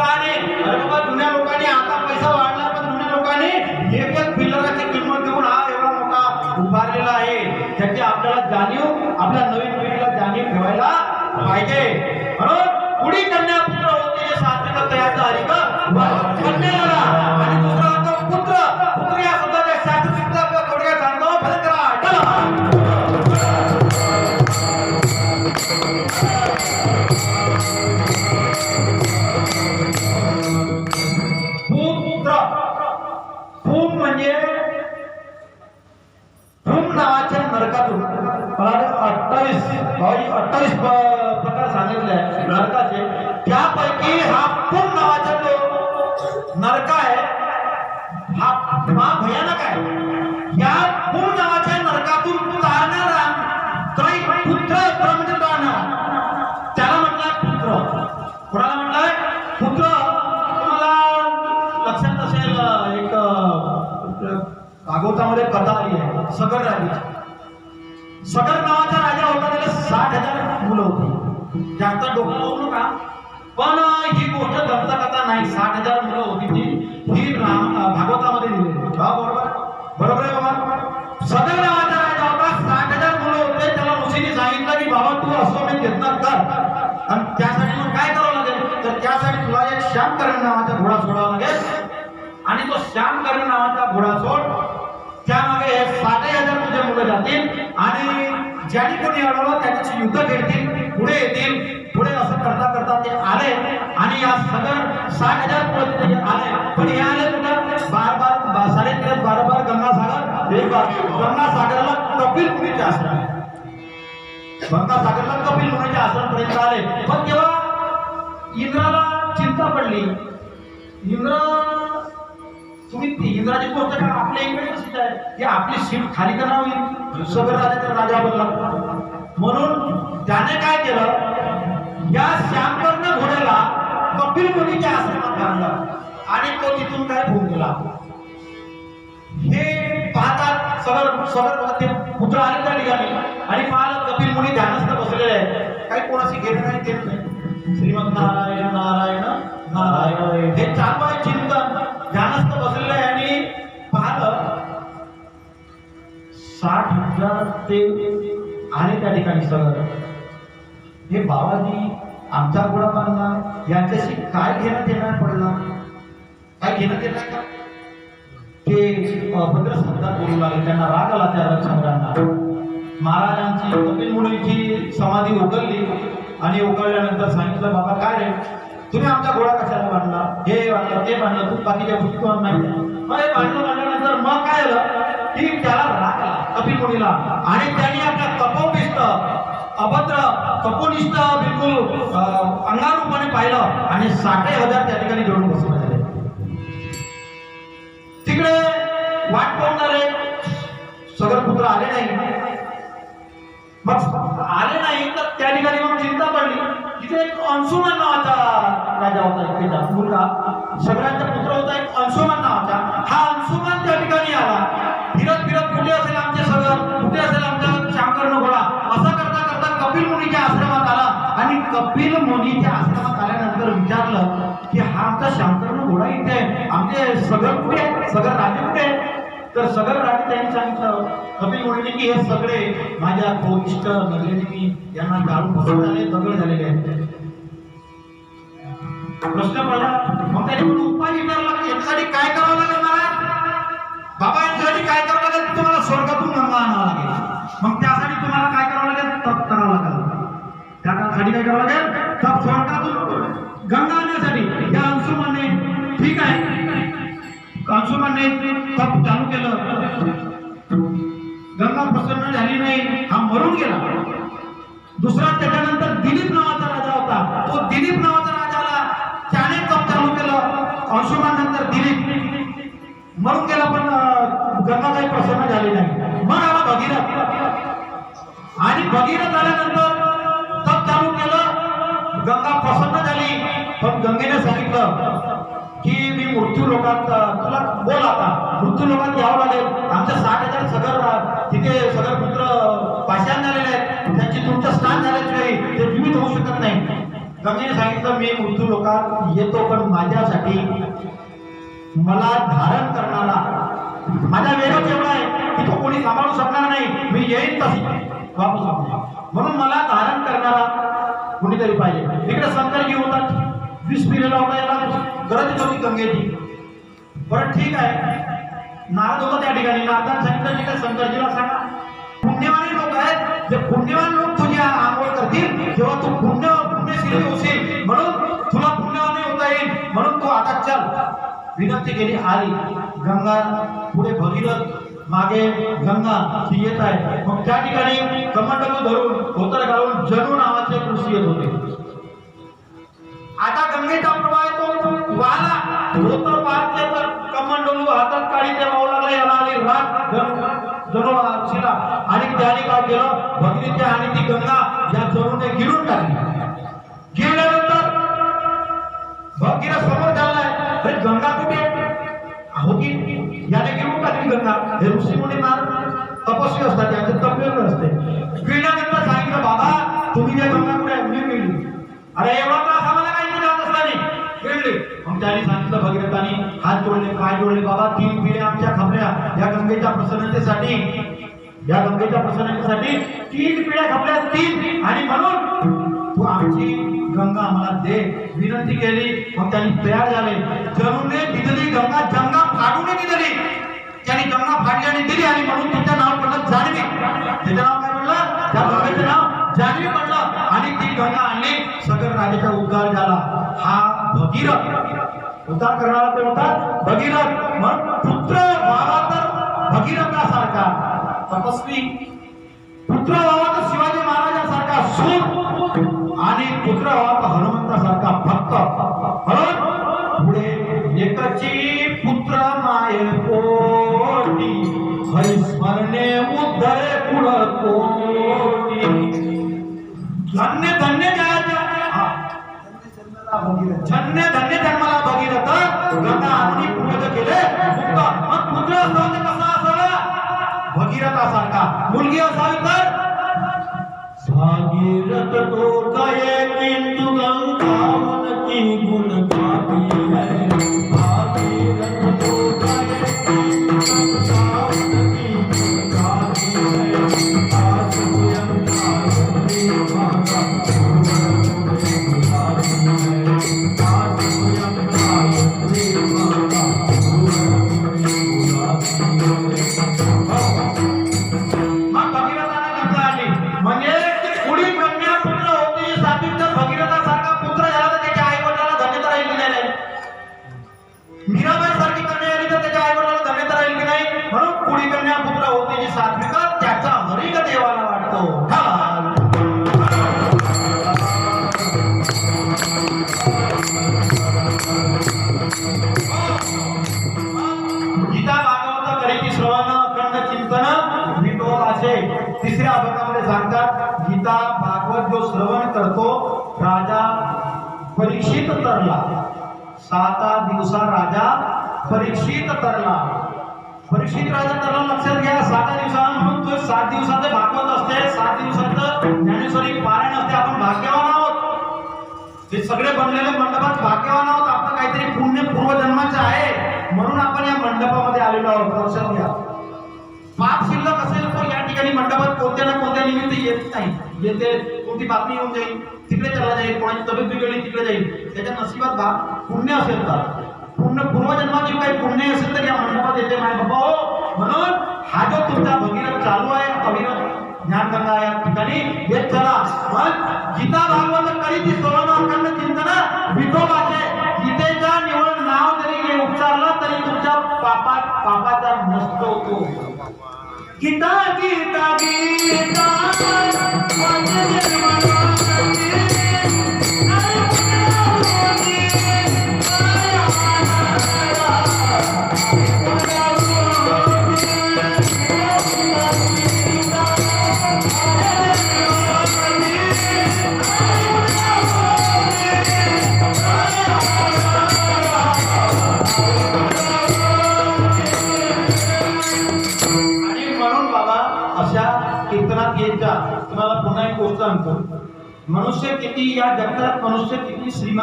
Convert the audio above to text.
उत्साहाने, अरे बाबा जुन्या लोकांनी आता पैसा वाढला पण जुन्या लोकांनी एक एक पिल्लराची किंमत देऊन हा एवढा मोठा उभारलेला आहे. त्याची आपल्याला जाणीव, आपल्या नवीन पिढीला जाणीव ठेवायला पाहिजे. म्हणून पुढी कन्या पुत्र होते जे सात्विक तयाचा हरिक कन्याला आणि दुसरा होता पुत्र. पुत्र या शब्दाच्या शास्त्रशुद्ध थोडक्यात सांगतो. भले करा पुत्र. भूम म्हणजे भूम नावाच्या नरकातून मला 28 प्रकार सांगितले आहे नरकाचे. त्यापैकी हा भूम नावाचा जो नरक आहे हा भयानक आहे. या भूम नावाच्या नरकातून तारणारा पुत्र म्हणजे तारणारा त्याला म्हटलंय पुत्र. कोणाला म्हटलंय पुत्र. तुम्हाला लक्षात असेल एक भागवतामध्ये कथा आली आहे सगर राजाची. सगर नावाचा राजा होता. त्याला 60,000 मुलं होती. जास्त डोकं लावू नका पण ही गोष्ट दंतकथा नाही. 60,000 मुलं होती ती ही भागवतामध्ये दिलेली. बरोबर आहे बाबा. सगर नावाचा राजा होता. 60,000 मुलं होते. त्याला ऋषीने सांगितलं की बाबा तू अश्वमेध यज्ञ कर आणि त्यासाठी मग काय करावं लागेल तर त्यासाठी तुला एक श्यामकर्ण नावाचा घोडा सोडावा लागेल आणि तो श्यामकर्ण नावाचा घोडा सोड. त्यामागे 60,000 तुझे मुलं जातील आणि ज्याने कोणी अडवलं त्याच्याशी युद्ध खेळतील, पुढे येतील. पुढे असं करता करता ते आले आणि या सगळं 60,000 मुलं तिथे आले. पण हे आले कुठं बार 3.5 गंगासागर. एक गंगासागरला कपिल मुनीचे आश्रम. गंगासागरला कपिल मुनीचे आश्रमपर्यंत आले. पण तेव्हा इंद्राला चिंता पडली. तुम्ही इंद्राची गोष्ट का आपल्या इकडे कशी आहे की आपली सीट खाली का होईल. सगर राजाचा राजा बनला म्हणून त्याने काय केलं या श्यामकर्ण घोड्याला कपिल मुनीच्या आश्रमात आणलं आणि तो तिथून काय होऊन गेला. हे पाहतात सगर ते पुत्र आले त्या ठिकाणी आणि पाहिलं कपिल मुनी ध्यानस्थ बसलेले आहे. काही कोणाशी घेणं नाही देत नाही. श्रीमंत नारायण नारायण नारायण हे चालू आहे चिंतन. ध्यानस्थ बसलेलं आहे आणि पाहलं 60,000 ते आले त्या ठिकाणी सगळं. हे बाबाजी आमचा घोडा बांधला यांच्याशी काय घेणं देणार पडला. काय घेणं देणार का ते अभद्र शब्दात बोलू लागले. त्यांना राग आला त्या रक्षकांना. महाराजांची कपिल मुनीची समाधी उघडली आणि उघडल्यानंतर सांगितलं बाबा काय रे तुम्ही आमचा घोडा कशाला बांधला. हे बांधलं ते बांधलं तू बाकीच्या गोष्टी तुम्हाला माहिती. मग हे बांधल्यानंतर मग काय झालं की त्याला राग आला कपिल मुनीला आणि त्यांनी आपल्या तपोनिष्ठ अभद्र तपोनिष्ठ बिलकुल अंगारूपाने पाहिलं आणि 60,000 त्या ठिकाणी जोडून बसले. तिकडे वाट पाहणारे सगरपुत्र आले नाही. मग आले नाही तर त्या ठिकाणी मग चिंता पडली. तिथे एक अंशुमन नावाचा राजा होता. मुलगा सगळ्यांचा पुत्र होता एक अंशुमन नावाचा. हा अंशुमन त्या ठिकाणी आला. फिरत फिरत कुठे असेल आमचे सगर, कुठे असेल आमचा श्यामकर्ण घोडा असं करता करता कपिल मुनीच्या आश्रमात आला आणि कपिल मुनीच्या आश्रमात आल्यानंतर विचारलं की हा आमचा श्यामकर्ण घोडा इथे आहे. आमचे सगर कुठे आहे, सगर राजे कुठे आहे. तर सगर राजे त्यांनी सांगितलं कपिल मुनीने की हे सगळे माझ्या कोनिष्ठ नगरीने मी यांना गाळून फसवून झाले, दगड झालेले आहेत. प्रश्न पडला. मग त्याने उपाय विचारला की याच्यासाठी काय करावं लागेल महाराज. बाबा यांच्यासाठी काय करावं लागेल तुम्हाला स्वर्गातून गंगा आणावं लागेल. मग त्यासाठी तुम्हाला काय करावं लागेल तप करावं लागेल. त्यासाठी काय करावं लागेल तप. स्वर्गातून गंगा आणण्यासाठी या अंशुमनने ठीक आहे अंशुमनने तप चालू केलं. गंगा प्रसन्न झाली नाही. हा मरून गेला. दुसरा त्याच्यानंतर दिलीप नावाचा राजा होता. तो दिलीप नावाचा राजाला त्याने तप चालू केलं. अंशुमन नंतर दिलीप मरून गेला पण गंगा काही प्रसन्न झाली नाही. मग आला भगीरथ आणि भगीरथ आल्यानंतर तप चालू केलं. गंगा प्रसन्न झाली पण गंगेने सांगितलं की मी मृत्यू लोकात तुला बोल आता मृत्यू लोकात यावं लागेल. आमच्या 60,000 सगर तिथे सगर पुत्र पाषाण झालेले आहेत. त्यांची तुमचं स्नान झाल्याशिवाय ते जीवित होऊ शकत नाही. गंगेने सांगितलं मी मृत्यू लोकात येतो, पण माझ्यासाठी मला धारण करणारा माझा वेगच एवढा आहे की तो कोणी सांभाळू शकणार नाही. मी येईन तशी वापस आपल्या, म्हणून मला धारण करणारा कोणीतरी पाहिजे. इकडे शंकरजी होतात, विष पिलेला होता, याला गरज होती गंगेची. बरं ठीक आहे, नारद होता त्या ठिकाणी. नारदाने सांगितलं ठीक आहे, शंकरजीला सांगा पुण्यवान लोक आहेत, जे पुण्यवान लोक तुझी आंघोळ करतील जेव्हा तू पुण्यशील होशील, म्हणून तुला पुण्यवान होता येईल, म्हणून तू आता चल. विनंती केली, आली गंगा, पुढे भगीरथ, मागे गंगा ती येत आहे. मग त्या ठिकाणी कमंडलू धरून धोतर घालून जणू नावाचे ऋषी येत होते. आता गंगेचा प्रवाह तो वाहला, धोतर वाहते तर कमंडलू हातात काळी ते वाहू लागला. याला आली राग जणू ऋषीला, आणि त्याने काय केलं, भगीरथी आणि ती गंगा या जणूने गिळून टाकली. गिळल्यानंतर भगीरथ समोर चाललाय, गंगा कुठे होती, याने गिळून टाकली गंगा. हे ऋषी मुनी मार तपस्वी असतात, त्यांचे तपलेलं असते. गिळल्यानंतर सांगितलं बाबा तुम्ही जे गंगा कुठे मी गिळली. अरे एवढा त्रास आम्हाला काही जात असताना गिळली. मग त्याने सांगितलं, भगीरथाने हात जोडले, पाय जोडले, बाबा 3 पिढ्या आमच्या खपल्या या गंगेच्या प्रसन्नतेसाठी, या गंगेच्या प्रसन्नतेसाठी 3 पिढ्या खपल्या, 3, आणि म्हणून तू आमची गंगा आम्हाला दे. विनंती केली. मग त्यांनी तयार झाले. जणूने दिलेली गंगा जंगा फाडून दिलेली. त्यांनी गंगा फाडली आणि दिली, आणि म्हणून तिचं नाव पडलं जान्हवी. त्याचं नाव काय पडलं, त्या गंगेचं नाव जान्हवी पडलं. आणि ती गंगा आणली, सगळ राजाचा उद्धार झाला. हा भगीरथ उद्धार करणारा कोण होता, भगीरथ. मग पुत्र व्हावा तर भगीरथासारखा तपस्वी, पुत्र व्हावा तर शिवाजी महाराजांसारखा सूर, आणि पुत्र व्हावा हनुमंतासारखा भक्त. म्हणून पुढे एकची पुत्र माये पोटी, हरिस्मरणे उद्धरे पुढ कोटी. धन्य धन्य धन्य धन्य जन्माला भगीरथ, गंगा आणून पूर्ण केले मुक्त. मग पुत्र असावं तर कसा असावा, भगीरथासारखा. मुलगी असावी तर भागीरथ तो कहे किंतु गंगावन की गुण गाती है. भागीरथ तो कहे किंतु गंगावन की गुण गाती है. आज स्वयं गायत्री माता तिसऱ्या अभंगामध्ये सांगतात, गीता भागवत जो श्रवण करतो राजा परीक्षित तरला. 7 दिवसा राजा परीक्षित तरला. परीक्षित राजा तरला लक्षात घ्या. 7 दिवसांना म्हणून तो 7 दिवसाचे भागवत असते, 7 दिवसाचं ज्ञानेश्वरी पारायण असते. आपण भाग्यवान आहोत, ते सगळे बनलेले मंडपात भाग्यवान आहोत. आपलं काहीतरी पुण्य पूर्वजन्माचं आहे, म्हणून आपण या मंडपामध्ये आलेलो आहोत. लक्षात घ्या. पाप शिल्लक असेल तर या ठिकाणी मंडपात कोणत्या ना कोणत्या निमित्त येत नाही. येते कोणती बातमी येऊन जाईल, तिकडे चला जाईल, कोणाची तब्येत बिघडली तिकडे जाईल. त्याच्या नशिबात पुण्य असेल तर, पुण्य पूर्वजन्माची काही पुण्य असेल तर या मंडपात येते माय बाबा हो. म्हणून हा जो तुमचा भगीरथ चालू आहे, अविरत ज्ञानगंगा या ठिकाणी येत चला. पण गीता भागवत करी ती सोळा अखंड चिंतन विठोबाचे. गीतेच्या निवड नाव जरी उच्चारलं तरी तुमच्या पापाचा नष्ट होतो. गीता गीता गीता कीर्तनात येत जा. तुम्हाला पुन्हा एक गोष्ट सांगतो. मनुष्य किती या जगतात मनुष्य किती श्रीमंत